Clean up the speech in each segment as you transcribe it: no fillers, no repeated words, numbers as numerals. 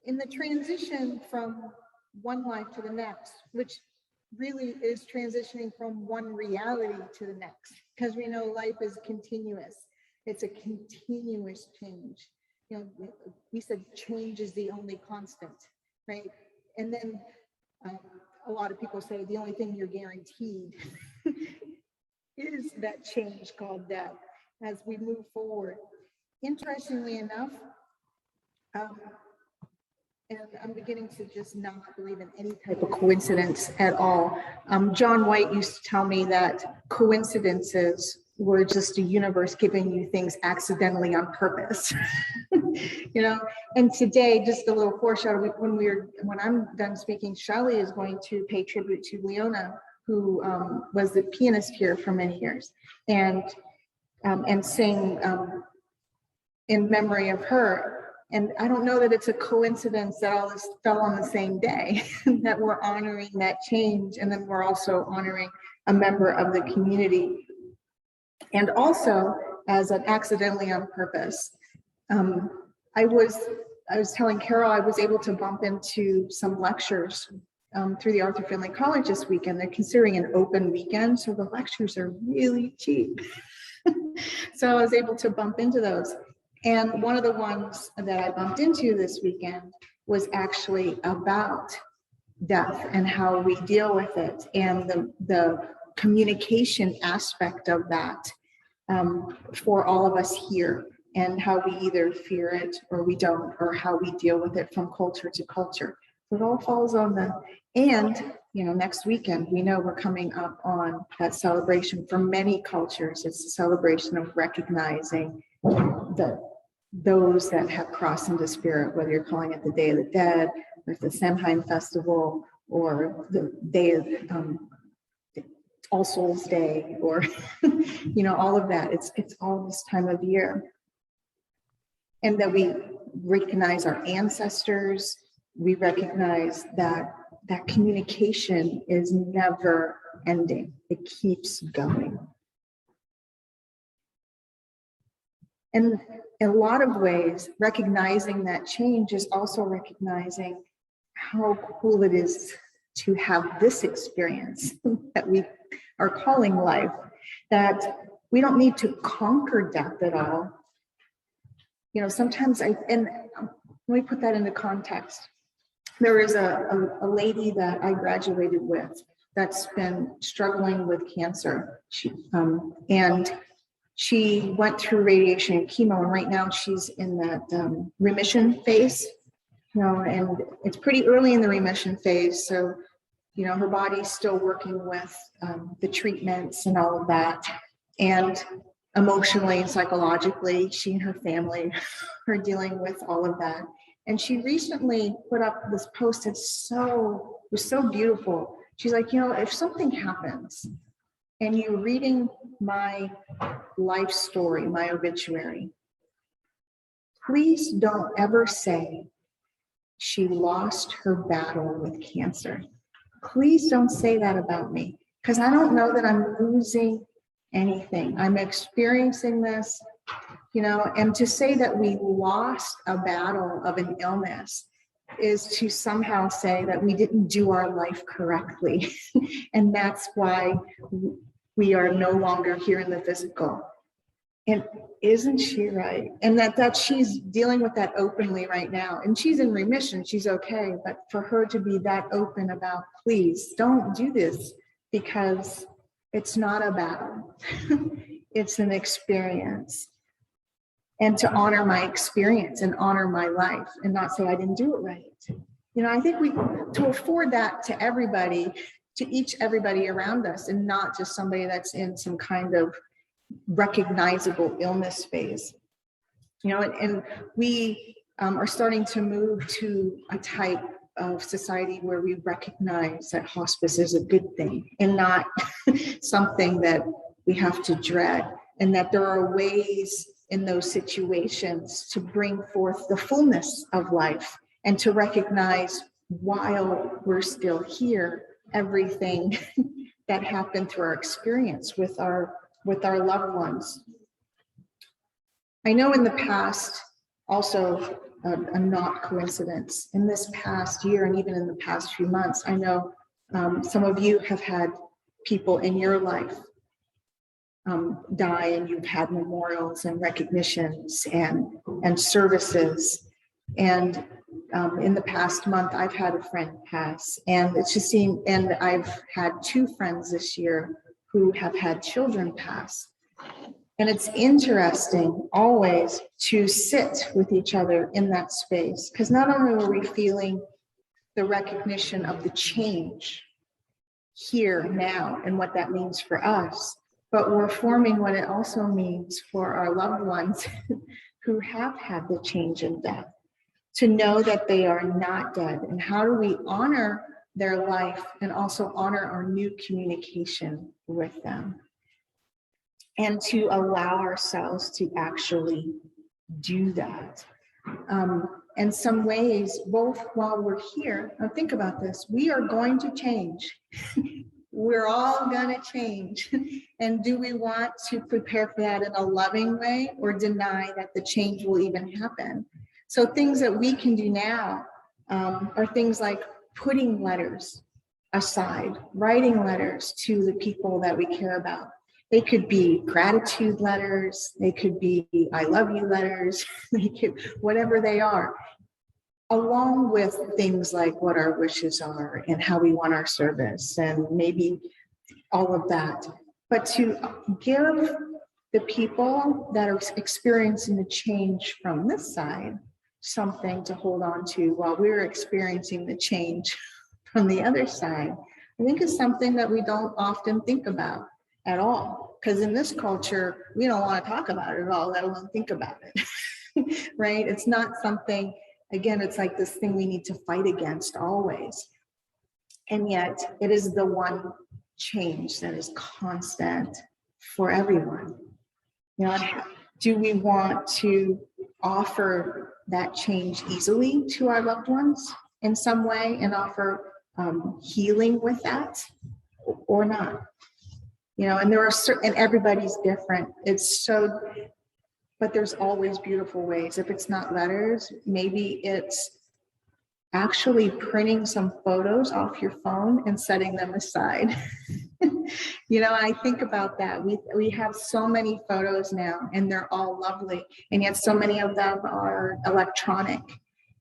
in the transition from one life to the next, which really is transitioning from one reality to the next, because we know life is continuous. It's a continuous change. You know, we said change is the only constant, right? And then a lot of people say the only thing you're guaranteed is that change called death as we move forward. Interestingly enough, and I'm beginning to just not believe in any type of coincidence at all. John White used to tell me that coincidences were just a universe giving you things accidentally on purpose. You know, and today, just a little foreshadow, when I'm done speaking, Shelley is going to pay tribute to Leona, who was the pianist here for many years, and sing in memory of her. And I don't know that it's a coincidence that all this fell on the same day, that we're honoring that change, and then we're also honoring a member of the community. And also, as an accidentally on purpose, I was telling Carol I was able to bump into some lectures through the Arthur Findlay College this weekend. They're considering an open weekend, so the lectures are really cheap. So I was able to bump into those. And one of the ones that I bumped into this weekend was actually about death and how we deal with it, and the communication aspect of that for all of us here, and how we either fear it or we don't, or how we deal with it from culture to culture. So it all falls on the, and you know, next weekend, we know we're coming up on that celebration for many cultures. It's a celebration of recognizing those that have crossed into spirit, whether you're calling it the Day of the Dead, or the Samhain Festival, or the Day of All Souls Day, or you know, all of that. It's all this time of year, and that we recognize our ancestors. We recognize that communication is never ending. It keeps going. And in a lot of ways, recognizing that change is also recognizing how cool it is to have this experience that we are calling life, that we don't need to conquer death at all. You know, sometimes and let me put that into context. There is a lady that I graduated with that's been struggling with cancer. And she went through radiation and chemo, and right now she's in that remission phase, you know, and it's pretty early in the remission phase. So, you know, her body's still working with the treatments and all of that. And emotionally and psychologically, she and her family are dealing with all of that. And she recently put up this post that was so beautiful. She's like, you know, if something happens and you're reading my life story, my obituary, please don't ever say she lost her battle with cancer. Please don't say that about me, because I don't know that I'm losing anything. I'm experiencing this, you know, and to say that we lost a battle of an illness is to somehow say that we didn't do our life correctly. And that's why we are no longer here in the physical. And isn't she right? And that she's dealing with that openly right now. And she's in remission, she's okay. But for her to be that open about, please don't do this, because it's not a battle. It's an experience. And to honor my experience and honor my life, and not say I didn't do it right. You know, I think to afford that to everybody, to everybody around us, and not just somebody that's in some kind of recognizable illness phase. You know, and we are starting to move to a type of society where we recognize that hospice is a good thing and not something that we have to dread, and that there are ways in those situations to bring forth the fullness of life, and to recognize while we're still here, everything that happened through our experience with our loved ones. I know in the past also a not coincidence. In this past year and even in the past few months, I know some of you have had people in your life die, and you've had memorials and recognitions and services. And in the past month, I've had a friend pass, and it's just seen, and I've had 2 friends this year who have had children pass. And it's interesting always to sit with each other in that space, because not only are we feeling the recognition of the change here now and what that means for us, but we're forming what it also means for our loved ones who have had the change in death, to know that they are not dead. And how do we honor their life and also honor our new communication with them? And to allow ourselves to actually do that. In some ways, both while we're here, now think about this, we are going to change. We're all gonna change. And do we want to prepare for that in a loving way, or deny that the change will even happen? So things that we can do now are things like putting letters aside, writing letters to the people that we care about. They could be gratitude letters, they could be I love you letters, they could, whatever they are, along with things like what our wishes are and how we want our service and maybe all of that. But to give the people that are experiencing the change from this side something to hold on to while we're experiencing the change from the other side, I think is something that we don't often think about at all. Because in this culture, we don't want to talk about it at all, let alone think about it, right? It's not something, again, it's like this thing we need to fight against always. And yet it is the one change that is constant for everyone. You know, do we want to offer that change easily to our loved ones in some way and offer healing with that, or not? You know, and there are certain, and everybody's different. It's so, but there's always beautiful ways. If it's not letters, maybe it's actually printing some photos off your phone and setting them aside. You know, I think about that. We have so many photos now, and they're all lovely, and yet so many of them are electronic.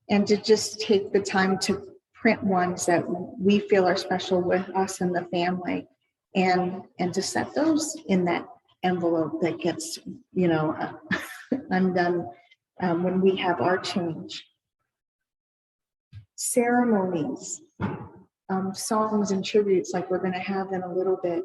And to just take the time to print ones that we feel are special with us and the family, and to set those in that envelope that gets, you know, undone when we have our change. Ceremonies, songs and tributes like we're going to have in a little bit.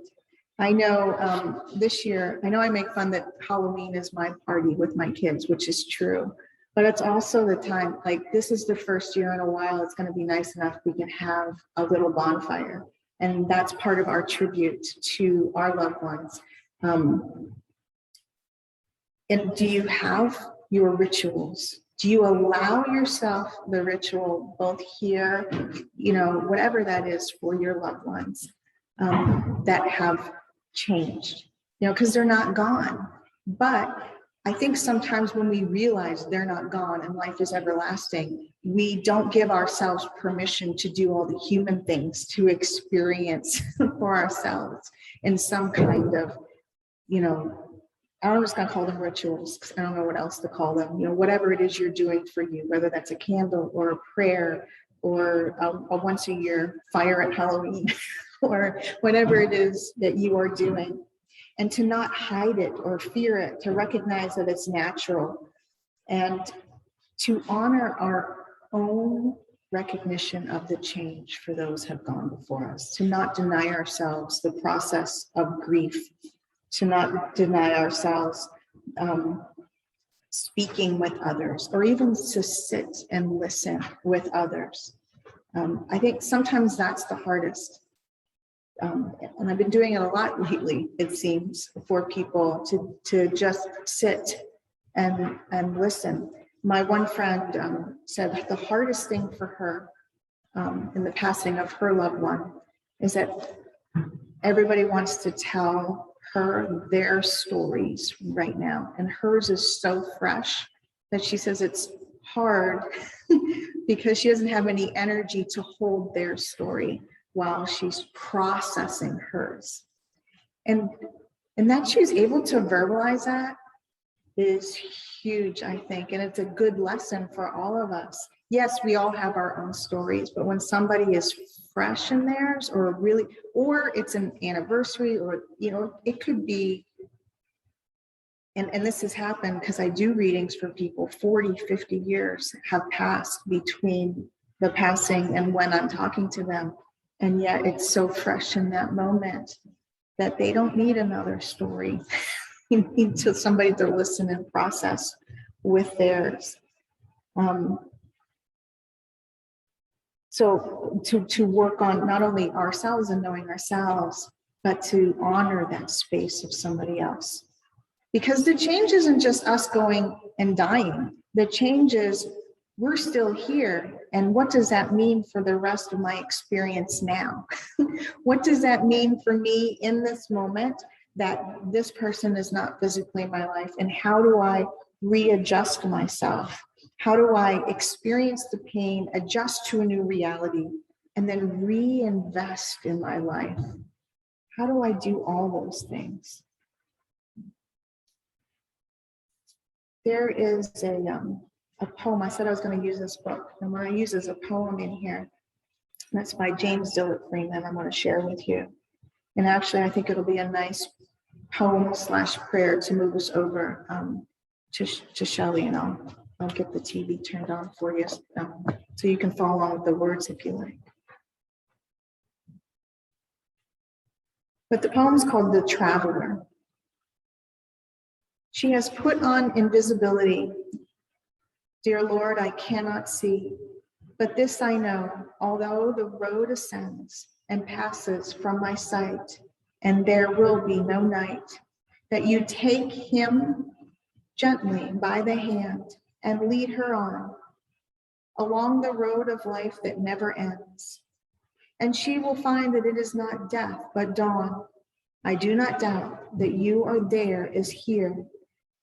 I know this year, I know I make fun that Halloween is my party with my kids, which is true, but it's also the time, like this is the first year in a while, it's going to be nice enough we can have a little bonfire. And that's part of our tribute to our loved ones. And do you have your rituals? Do you allow yourself the ritual, both here, you know, whatever that is for your loved ones that have changed, you know, because they're not gone. But I think sometimes when we realize they're not gone and life is everlasting, we don't give ourselves permission to do all the human things to experience for ourselves in some kind of, you know, I'm just gonna call them rituals because I don't know what else to call them. You know, whatever it is you're doing for you, whether that's a candle or a prayer or a once a year fire at Halloween or whatever it is that you are doing. And to not hide it or fear it, to recognize that it's natural, and to honor our own recognition of the change for those who have gone before us, to not deny ourselves the process of grief, to not deny ourselves speaking with others, or even to sit and listen with others. I think sometimes that's the hardest. And I've been doing it a lot lately, it seems, for people to just sit and listen. My one friend said that the hardest thing for her in the passing of her loved one is that everybody wants to tell her their stories right now, and hers is so fresh that she says it's hard because she doesn't have any energy to hold their story while she's processing hers. And that she's able to verbalize that is huge, I think. And it's a good lesson for all of us. Yes, we all have our own stories, but when somebody is fresh in theirs, or really, or it's an anniversary, or, you know, it could be, and this has happened because I do readings for people, 40, 50 years have passed between the passing and when I'm talking to them. And yet it's so fresh in that moment that they don't need another story. You need to somebody to listen and process with theirs. So to work on not only ourselves and knowing ourselves, but to honor that space of somebody else. Because the change isn't just us going and dying. The change is we're still here. And what does that mean for the rest of my experience now? What does that mean for me in this moment that this person is not physically in my life? And how do I readjust myself? How do I experience the pain, adjust to a new reality, and then reinvest in my life? How do I do all those things? There is a poem. I said I was going to use this book, and what I use is a poem in here. That's by James Dillard Freeman. I'm going to share with you. And actually, I think it'll be a nice poem / prayer to move us over to Shelley, and I'll get the TV turned on for you so you can follow along with the words if you like. But the poem is called The Traveler. She has put on invisibility. Dear Lord, I cannot see, but this I know, although the road ascends and passes from my sight, and there will be no night, that you take him gently by the hand and lead her on along the road of life that never ends. And she will find that it is not death, but dawn. I do not doubt that you are there is here,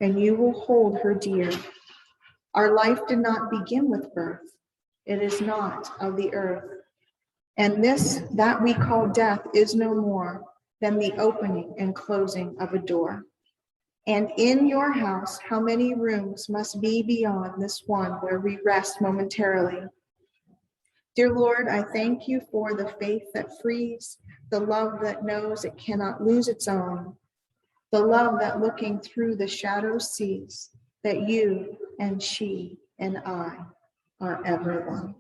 and you will hold her dear. Our life did not begin with birth. It is not of the earth. And this that we call death is no more than the opening and closing of a door. And in your house, how many rooms must be beyond this one where we rest momentarily? Dear Lord, I thank you for the faith that frees, the love that knows it cannot lose its own, the love that looking through the shadows sees that you and she and I are ever one.